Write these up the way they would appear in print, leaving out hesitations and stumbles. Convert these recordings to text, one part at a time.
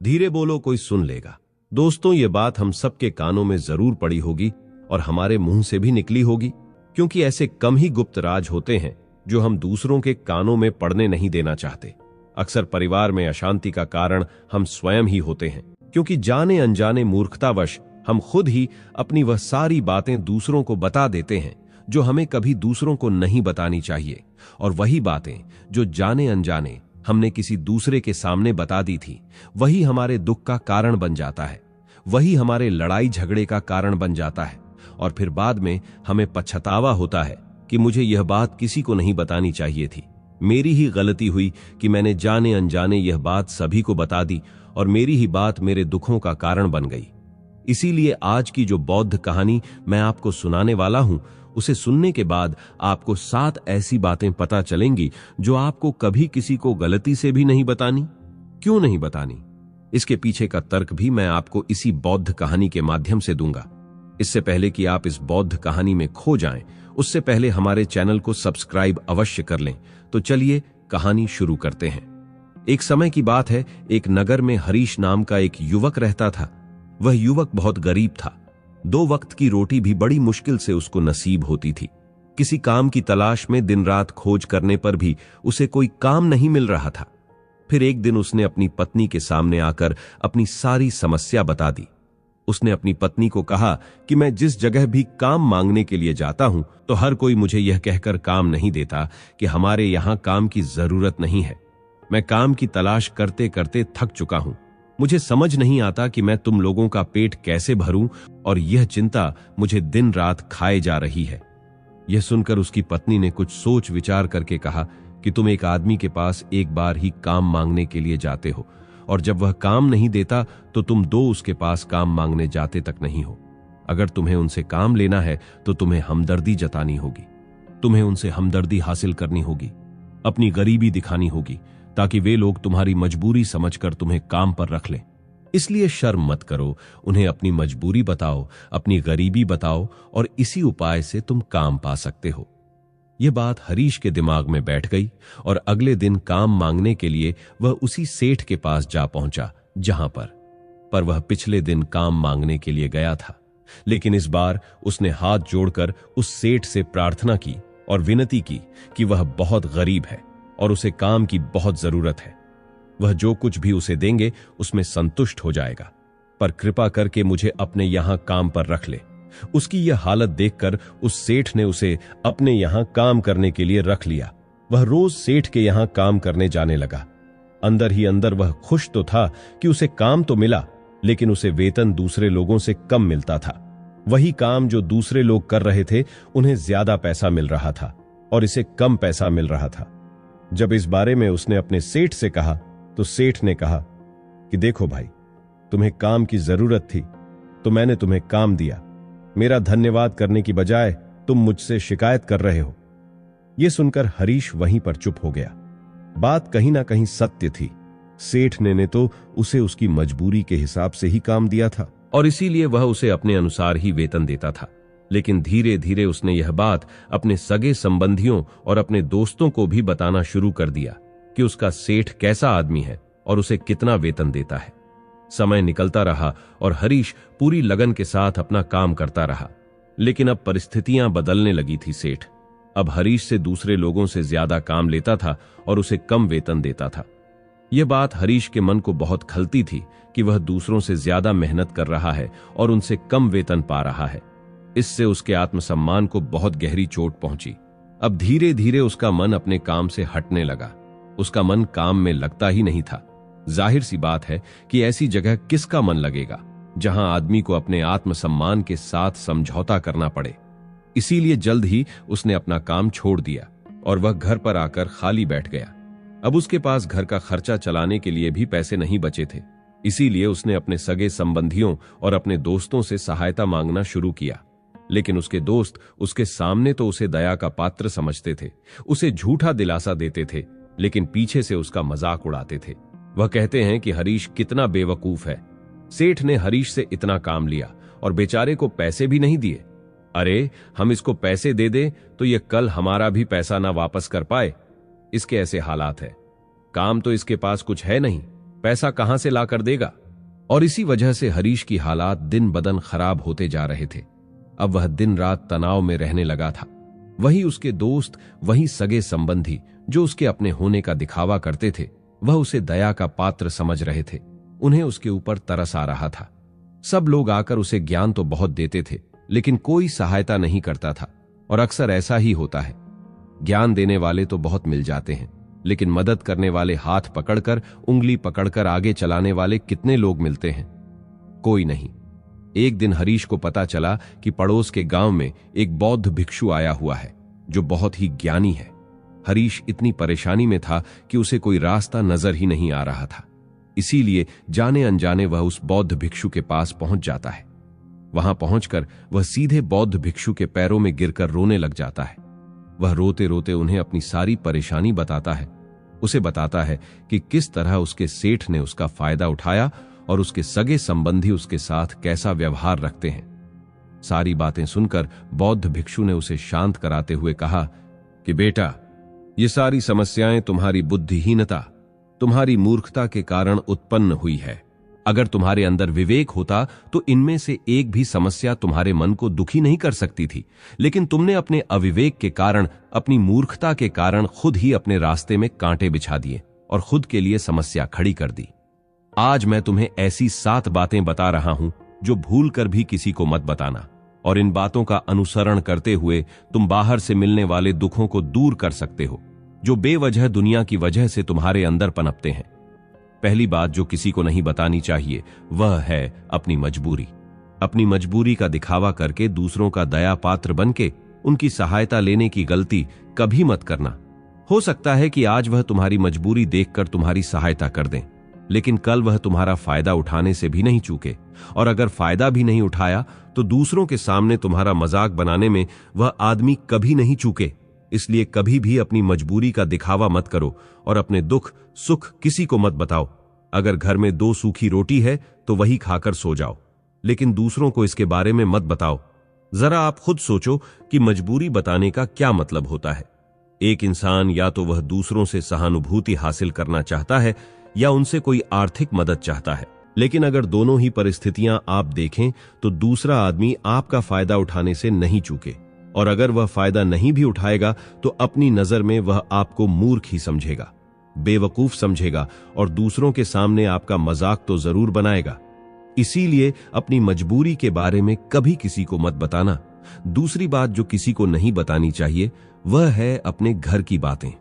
धीरे बोलो, कोई सुन लेगा। दोस्तों, ये बात हम सबके कानों में जरूर पड़ी होगी और हमारे मुंह से भी निकली होगी, क्योंकि ऐसे कम ही गुप्त राज होते हैं जो हम दूसरों के कानों में पड़ने नहीं देना चाहते। अक्सर परिवार में अशांति का कारण हम स्वयं ही होते हैं, क्योंकि जाने अनजाने मूर्खतावश हम खुद ही अपनी वह सारी बातें दूसरों को बता देते हैं जो हमें कभी दूसरों को नहीं बतानी चाहिए। और वही बातें जो जाने अनजाने हमने किसी दूसरे के सामने बता दी थी, वही हमारे दुख का कारण बन जाता है, वही हमारे लड़ाई झगड़े का कारण बन जाता है। और फिर बाद में हमें पछतावा होता है कि मुझे यह बात किसी को नहीं बतानी चाहिए थी, मेरी ही गलती हुई कि मैंने जाने अनजाने यह बात सभी को बता दी और मेरी ही बात मेरे दुखों का कारण बन गई। इसीलिए आज की जो बौद्ध कहानी मैं आपको सुनाने वाला हूं, उसे सुनने के बाद आपको 7 ऐसी बातें पता चलेंगी जो आपको कभी किसी को गलती से भी नहीं बतानी। क्यों नहीं बतानी, इसके पीछे का तर्क भी मैं आपको इसी बौद्ध कहानी के माध्यम से दूंगा। इससे पहले कि आप इस बौद्ध कहानी में खो जाएं, उससे पहले हमारे चैनल को सब्सक्राइब अवश्य कर लें। तो चलिए कहानी शुरू करते हैं। एक समय की बात है, एक नगर में हरीश नाम का एक युवक रहता था। वह युवक बहुत गरीब था। 2 वक्त की रोटी भी बड़ी मुश्किल से उसको नसीब होती थी। किसी काम की तलाश में दिन रात खोज करने पर भी उसे कोई काम नहीं मिल रहा था। फिर एक दिन उसने अपनी पत्नी के सामने आकर अपनी सारी समस्या बता दी। उसने अपनी पत्नी को कहा कि मैं जिस जगह भी काम मांगने के लिए जाता हूं तो हर कोई मुझे यह कहकर काम नहीं देता कि हमारे यहां काम की जरूरत नहीं है। मैं काम की तलाश करते करते थक चुका हूं। मुझे समझ नहीं आता कि मैं तुम लोगों का पेट कैसे भरूं और यह चिंता मुझे दिन रात खाए जा रही है। यह सुनकर उसकी पत्नी ने कुछ सोच विचार करके कहा कि तुम एक आदमी के पास एक बार ही काम मांगने के लिए जाते हो और जब वह काम नहीं देता तो तुम 2 उसके पास काम मांगने जाते तक नहीं हो। अगर तुम्हें उनसे काम लेना है तो तुम्हें हमदर्दी जतानी होगी, तुम्हें उनसे हमदर्दी हासिल करनी होगी, अपनी गरीबी दिखानी होगी, ताकि वे लोग तुम्हारी मजबूरी समझकर तुम्हें काम पर रख लें। इसलिए शर्म मत करो, उन्हें अपनी मजबूरी बताओ, अपनी गरीबी बताओ और इसी उपाय से तुम काम पा सकते हो। यह बात हरीश के दिमाग में बैठ गई और अगले दिन काम मांगने के लिए वह उसी सेठ के पास जा पहुंचा जहां पर वह पिछले दिन काम मांगने के लिए गया था। लेकिन इस बार उसने हाथ जोड़कर उस सेठ से प्रार्थना की और विनती की कि वह बहुत गरीब है और उसे काम की बहुत जरूरत है। वह जो कुछ भी उसे देंगे उसमें संतुष्ट हो जाएगा, पर कृपा करके मुझे अपने यहां काम पर रख ले। उसकी यह हालत देखकर उस सेठ ने उसे अपने यहां काम करने के लिए रख लिया। वह रोज सेठ के यहां काम करने जाने लगा। अंदर ही अंदर वह खुश तो था कि उसे काम तो मिला, लेकिन उसे वेतन दूसरे लोगों से कम मिलता था। वही काम जो दूसरे लोग कर रहे थे उन्हें ज्यादा पैसा मिल रहा था और इसे कम पैसा मिल रहा था। जब इस बारे में उसने अपने सेठ से कहा तो सेठ ने कहा कि देखो भाई, तुम्हें काम की जरूरत थी तो मैंने तुम्हें काम दिया। मेरा धन्यवाद करने की बजाय तुम मुझसे शिकायत कर रहे हो। यह सुनकर हरीश वहीं पर चुप हो गया। बात कहीं ना कहीं सत्य थी। सेठ ने तो उसे उसकी मजबूरी के हिसाब से ही काम दिया था और इसीलिए वह उसे अपने अनुसार ही वेतन देता था। लेकिन धीरे धीरे उसने यह बात अपने सगे संबंधियों और अपने दोस्तों को भी बताना शुरू कर दिया कि उसका सेठ कैसा आदमी है और उसे कितना वेतन देता है। समय निकलता रहा और हरीश पूरी लगन के साथ अपना काम करता रहा। लेकिन अब परिस्थितियां बदलने लगी थी। सेठ अब हरीश से दूसरे लोगों से ज्यादा काम लेता था और उसे कम वेतन देता था। यह बात हरीश के मन को बहुत खलती थी कि वह दूसरों से ज्यादा मेहनत कर रहा है और उनसे कम वेतन पा रहा है। इससे उसके आत्मसम्मान को बहुत गहरी चोट पहुंची। अब धीरे धीरे उसका मन अपने काम से हटने लगा। उसका मन काम में लगता ही नहीं था। जाहिर सी बात है कि ऐसी जगह किसका मन लगेगा जहां आदमी को अपने आत्मसम्मान के साथ समझौता करना पड़े। इसीलिए जल्द ही उसने अपना काम छोड़ दिया और वह घर पर आकर खाली बैठ गया। अब उसके पास घर का खर्चा चलाने के लिए भी पैसे नहीं बचे थे। इसीलिए उसने अपने सगे संबंधियों और अपने दोस्तों से सहायता मांगना शुरू किया। लेकिन उसके दोस्त उसके सामने तो उसे दया का पात्र समझते थे, उसे झूठा दिलासा देते थे, लेकिन पीछे से उसका मजाक उड़ाते थे। वह कहते हैं कि हरीश कितना बेवकूफ है। सेठ ने हरीश से इतना काम लिया और बेचारे को पैसे भी नहीं दिए। अरे, हम इसको पैसे दे दे तो ये कल हमारा भी पैसा ना वापस कर पाए। इसके ऐसे हालात है। काम तो इसके पास कुछ है नहीं, पैसा कहां से ला कर देगा। और इसी वजह से हरीश की हालात दिन बदन खराब होते जा रहे थे। अब वह दिन रात तनाव में रहने लगा था। वही उसके दोस्त, वही सगे संबंधी जो उसके अपने होने का दिखावा करते थे, वह उसे दया का पात्र समझ रहे थे। उन्हें उसके ऊपर तरस आ रहा था। सब लोग आकर उसे ज्ञान तो बहुत देते थे, लेकिन कोई सहायता नहीं करता था। और अक्सर ऐसा ही होता है। ज्ञान देने वाले तो बहुत मिल जाते हैं, लेकिन मदद करने वाले हाथ पकड़कर, उंगली पकड़कर आगे चलाने वाले कितने लोग मिलते हैं? कोई नहीं। एक दिन हरीश को पता चला कि पड़ोस के गांव में एक बौद्ध भिक्षु आया हुआ है जो बहुत ही ज्ञानी है। हरीश इतनी परेशानी में था कि उसे कोई रास्ता नजर ही नहीं आ रहा था। इसीलिए जाने अनजाने वह उस बौद्ध भिक्षु के पास पहुंच जाता है। वहां पहुंचकर वह सीधे बौद्ध भिक्षु के पैरों में गिरकर रोने लग जाता है। वह रोते रोते उन्हें अपनी सारी परेशानी बताता है। उसे बताता है कि किस तरह उसके सेठ ने उसका फायदा उठाया और उसके सगे संबंधी उसके साथ कैसा व्यवहार रखते हैं। सारी बातें सुनकर बौद्ध भिक्षु ने उसे शांत कराते हुए कहा कि बेटा, ये सारी समस्याएं तुम्हारी बुद्धिहीनता, तुम्हारी मूर्खता के कारण उत्पन्न हुई है। अगर तुम्हारे अंदर विवेक होता तो इनमें से एक भी समस्या तुम्हारे मन को दुखी नहीं कर सकती थी, लेकिन तुमने अपने अविवेक के कारण, अपनी मूर्खता के कारण खुद ही अपने रास्ते में कांटे बिछा दिए और खुद के लिए समस्या खड़ी कर दी। आज मैं तुम्हें ऐसी 7 बातें बता रहा हूं जो भूल कर भी किसी को मत बताना, और इन बातों का अनुसरण करते हुए तुम बाहर से मिलने वाले दुखों को दूर कर सकते हो जो बेवजह दुनिया की वजह से तुम्हारे अंदर पनपते हैं। पहली बात जो किसी को नहीं बतानी चाहिए वह है अपनी मजबूरी। अपनी मजबूरी का दिखावा करके दूसरों का दया पात्र बनके उनकी सहायता लेने की गलती कभी मत करना। हो सकता है कि आज वह तुम्हारी मजबूरी देखकर तुम्हारी सहायता कर दें, लेकिन कल वह तुम्हारा फायदा उठाने से भी नहीं चूके, और अगर फायदा भी नहीं उठाया तो दूसरों के सामने तुम्हारा मजाक बनाने में वह आदमी कभी नहीं चूके। इसलिए कभी भी अपनी मजबूरी का दिखावा मत करो और अपने दुख सुख किसी को मत बताओ। अगर घर में 2 सूखी रोटी है तो वही खाकर सो जाओ, लेकिन दूसरों को इसके बारे में मत बताओ। जरा आप खुद सोचो कि मजबूरी बताने का क्या मतलब होता है। एक इंसान या तो वह दूसरों से सहानुभूति हासिल करना चाहता है या उनसे कोई आर्थिक मदद चाहता है, लेकिन अगर दोनों ही परिस्थितियां आप देखें तो दूसरा आदमी आपका फायदा उठाने से नहीं चूके, और अगर वह फायदा नहीं भी उठाएगा तो अपनी नजर में वह आपको मूर्ख ही समझेगा, बेवकूफ समझेगा और दूसरों के सामने आपका मजाक तो जरूर बनाएगा। इसीलिए अपनी मजबूरी के बारे में कभी किसी को मत बताना। दूसरी बात जो किसी को नहीं बतानी चाहिए वह है अपने घर की बातें।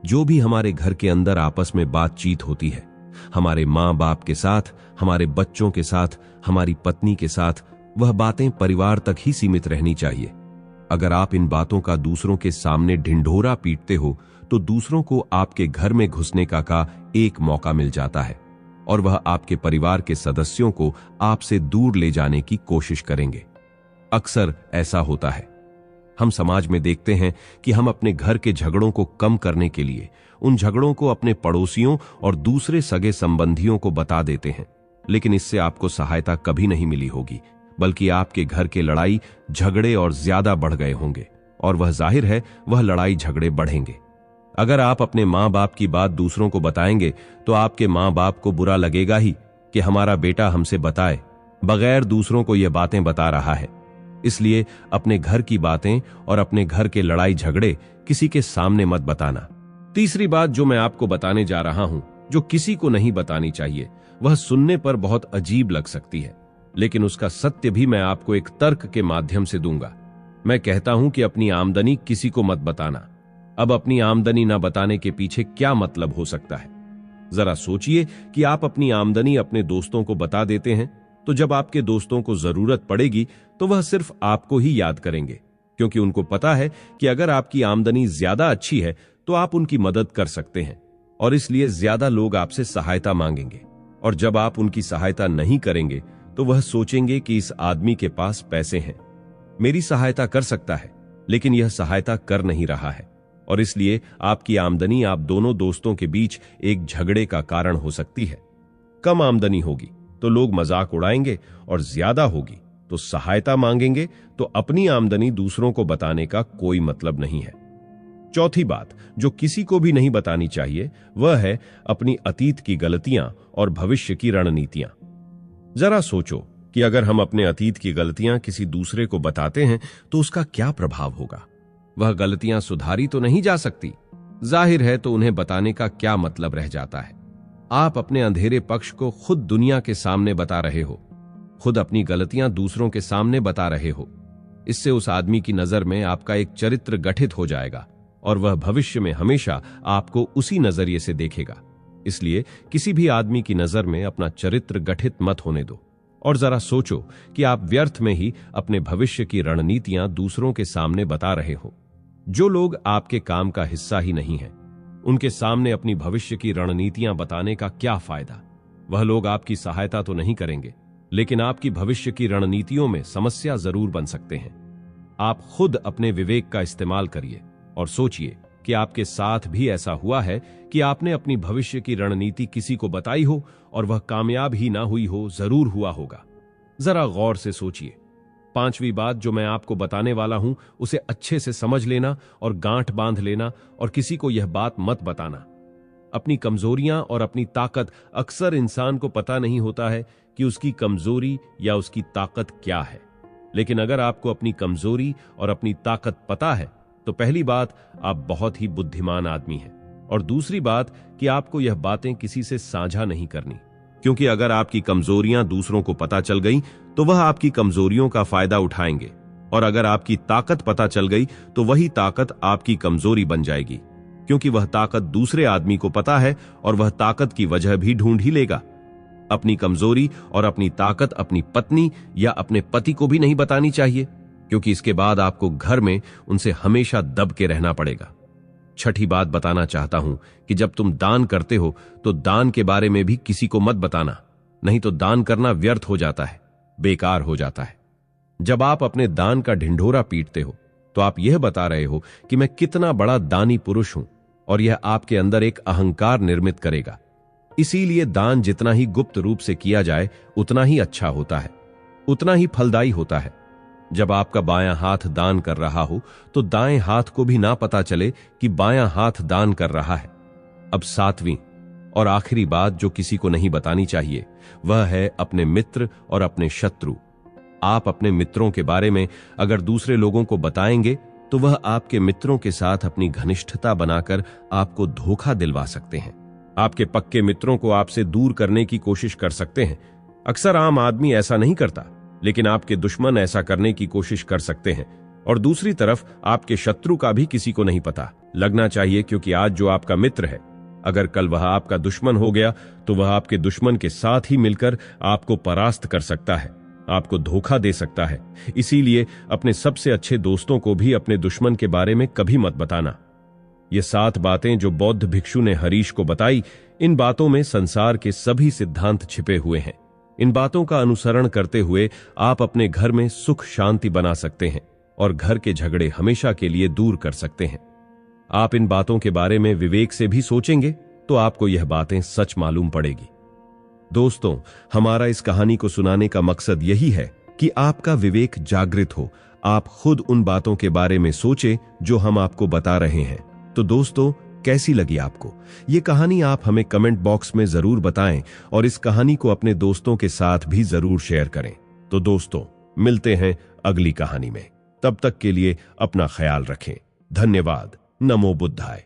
जो भी हमारे घर के अंदर आपस में बातचीत होती है, हमारे माँ बाप के साथ, हमारे बच्चों के साथ, हमारी पत्नी के साथ, वह बातें परिवार तक ही सीमित रहनी चाहिए। अगर आप इन बातों का दूसरों के सामने ढिंढोरा पीटते हो तो दूसरों को आपके घर में घुसने का एक मौका मिल जाता है और वह आपके परिवार के सदस्यों को आपसे दूर ले जाने की कोशिश करेंगे। अक्सर ऐसा होता है। हम समाज में देखते हैं कि हम अपने घर के झगड़ों को कम करने के लिए उन झगड़ों को अपने पड़ोसियों और दूसरे सगे संबंधियों को बता देते हैं, लेकिन इससे आपको सहायता कभी नहीं मिली होगी, बल्कि आपके घर के लड़ाई झगड़े और ज्यादा बढ़ गए होंगे, और वह जाहिर है वह लड़ाई झगड़े बढ़ेंगे। अगर आप अपने माँ बाप की बात दूसरों को बताएंगे तो आपके माँ बाप को बुरा लगेगा ही कि हमारा बेटा हमसे बताए बगैर दूसरों को यह बातें बता रहा है। इसलिए अपने घर की बातें और अपने घर के लड़ाई झगड़े किसी के सामने मत बताना। तीसरी बात जो मैं आपको बताने जा रहा हूं, जो किसी को नहीं बतानी चाहिए, वह सुनने पर बहुत अजीब लग सकती है, लेकिन उसका सत्य भी मैं आपको एक तर्क के माध्यम से दूंगा। मैं कहता हूं कि अपनी आमदनी किसी को मत बताना। अब अपनी आमदनी न बताने के पीछे क्या मतलब हो सकता है? जरा सोचिए कि आप अपनी आमदनी अपने दोस्तों को बता देते हैं, तो जब आपके दोस्तों को जरूरत पड़ेगी तो वह सिर्फ आपको ही याद करेंगे, क्योंकि उनको पता है कि अगर आपकी आमदनी ज्यादा अच्छी है तो आप उनकी मदद कर सकते हैं, और इसलिए ज्यादा लोग आपसे सहायता मांगेंगे। और जब आप उनकी सहायता नहीं करेंगे तो वह सोचेंगे कि इस आदमी के पास पैसे हैं, मेरी सहायता कर सकता है, लेकिन यह सहायता कर नहीं रहा है, और इसलिए आपकी आमदनी आप दोनों दोस्तों के बीच एक झगड़े का कारण हो सकती है। कम आमदनी होगी तो लोग मजाक उड़ाएंगे, और ज्यादा होगी तो सहायता मांगेंगे, तो अपनी आमदनी दूसरों को बताने का कोई मतलब नहीं है। चौथी बात जो किसी को भी नहीं बतानी चाहिए वह है अपनी अतीत की गलतियां और भविष्य की रणनीतियां। जरा सोचो कि अगर हम अपने अतीत की गलतियां किसी दूसरे को बताते हैं तो उसका क्या प्रभाव होगा। वह गलतियां सुधारी तो नहीं जा सकती, जाहिर है, तो उन्हें बताने का क्या मतलब रह जाता है। आप अपने अंधेरे पक्ष को खुद दुनिया के सामने बता रहे हो, खुद अपनी गलतियां दूसरों के सामने बता रहे हो। इससे उस आदमी की नजर में आपका एक चरित्र गठित हो जाएगा और वह भविष्य में हमेशा आपको उसी नजरिए से देखेगा। इसलिए किसी भी आदमी की नजर में अपना चरित्र गठित मत होने दो और जरा सोचो कि आप व्यर्थ में ही अपने भविष्य की रणनीतियां दूसरों के सामने बता रहे हो। जो लोग आपके काम का हिस्सा ही नहीं है, उनके सामने अपनी भविष्य की रणनीतियां बताने का क्या फायदा। वह लोग आपकी सहायता तो नहीं करेंगे, लेकिन आपकी भविष्य की रणनीतियों में समस्या जरूर बन सकते हैं। आप खुद अपने विवेक का इस्तेमाल करिए और सोचिए कि आपके साथ भी ऐसा हुआ है कि आपने अपनी भविष्य की रणनीति किसी को बताई हो और वह कामयाब ही ना हुई हो। जरूर हुआ होगा। जरा गौर से सोचिए। पांचवी बात जो मैं आपको बताने वाला हूं उसे अच्छे से समझ लेना और गांठ बांध लेना और किसी को यह बात मत बताना। अपनी कमजोरियां और अपनी ताकत, अक्सर इंसान को पता नहीं होता है कि उसकी कमजोरी या उसकी ताकत क्या है। लेकिन अगर आपको अपनी कमजोरी और अपनी ताकत पता है तो पहली बात, आप बहुत ही बुद्धिमान आदमी हैं, और दूसरी बात कि आपको यह बातें किसी से साझा नहीं करनी, क्योंकि अगर आपकी कमजोरियां दूसरों को पता चल गई तो वह आपकी कमजोरियों का फायदा उठाएंगे, और अगर आपकी ताकत पता चल गई तो वही ताकत आपकी कमजोरी बन जाएगी, क्योंकि वह ताकत दूसरे आदमी को पता है और वह ताकत की वजह भी ढूंढ ही लेगा। अपनी कमजोरी और अपनी ताकत अपनी पत्नी या अपने पति को भी नहीं बतानी चाहिए, क्योंकि इसके बाद आपको घर में उनसे हमेशा दब के रहना पड़ेगा। छठी बात बताना चाहता हूं कि जब तुम दान करते हो तो दान के बारे में भी किसी को मत बताना, नहीं तो दान करना व्यर्थ हो जाता है, बेकार हो जाता है। जब आप अपने दान का ढिंढोरा पीटते हो तो आप यह बता रहे हो कि मैं कितना बड़ा दानी पुरुष हूं, और यह आपके अंदर एक अहंकार निर्मित करेगा। इसीलिए दान जितना ही गुप्त रूप से किया जाए उतना ही अच्छा होता है, उतना ही फलदायी होता है। जब आपका बायां हाथ दान कर रहा हो तो दाएं हाथ को भी ना पता चले कि बायां हाथ दान कर रहा है। अब सातवीं और आखिरी बात जो किसी को नहीं बतानी चाहिए वह है अपने मित्र और अपने शत्रु। आप अपने मित्रों के बारे में अगर दूसरे लोगों को बताएंगे तो वह आपके मित्रों के साथ अपनी घनिष्ठता बनाकर आपको धोखा दिलवा सकते हैं। आपके पक्के मित्रों को आपसे दूर करने की कोशिश कर सकते हैं। अक्सर आम आदमी ऐसा नहीं करता, लेकिन आपके दुश्मन ऐसा करने की कोशिश कर सकते हैं। और दूसरी तरफ आपके शत्रु का भी किसी को नहीं पता लगना चाहिए, क्योंकि आज जो आपका मित्र है, अगर कल वह आपका दुश्मन हो गया तो वह आपके दुश्मन के साथ ही मिलकर आपको परास्त कर सकता है, आपको धोखा दे सकता है। इसीलिए अपने सबसे अच्छे दोस्तों को भी अपने दुश्मन के बारे में कभी मत बताना। ये 7 बातें जो बौद्ध भिक्षु ने हरीश को बताई, इन बातों में संसार के सभी सिद्धांत छिपे हुए हैं। इन बातों का अनुसरण करते हुए आप अपने घर में सुख शांति बना सकते हैं और घर के झगड़े हमेशा के लिए दूर कर सकते हैं। आप इन बातों के बारे में विवेक से भी सोचेंगे तो आपको यह बातें सच मालूम पड़ेगी। दोस्तों, हमारा इस कहानी को सुनाने का मकसद यही है कि आपका विवेक जागृत हो, आप खुद उन बातों के बारे में सोचें जो हम आपको बता रहे हैं। तो दोस्तों, कैसी लगी आपको ये कहानी? आप हमें कमेंट बॉक्स में जरूर बताएं और इस कहानी को अपने दोस्तों के साथ भी जरूर शेयर करें। तो दोस्तों, मिलते हैं अगली कहानी में। तब तक के लिए अपना ख्याल रखें। धन्यवाद। नमो बुद्धाय।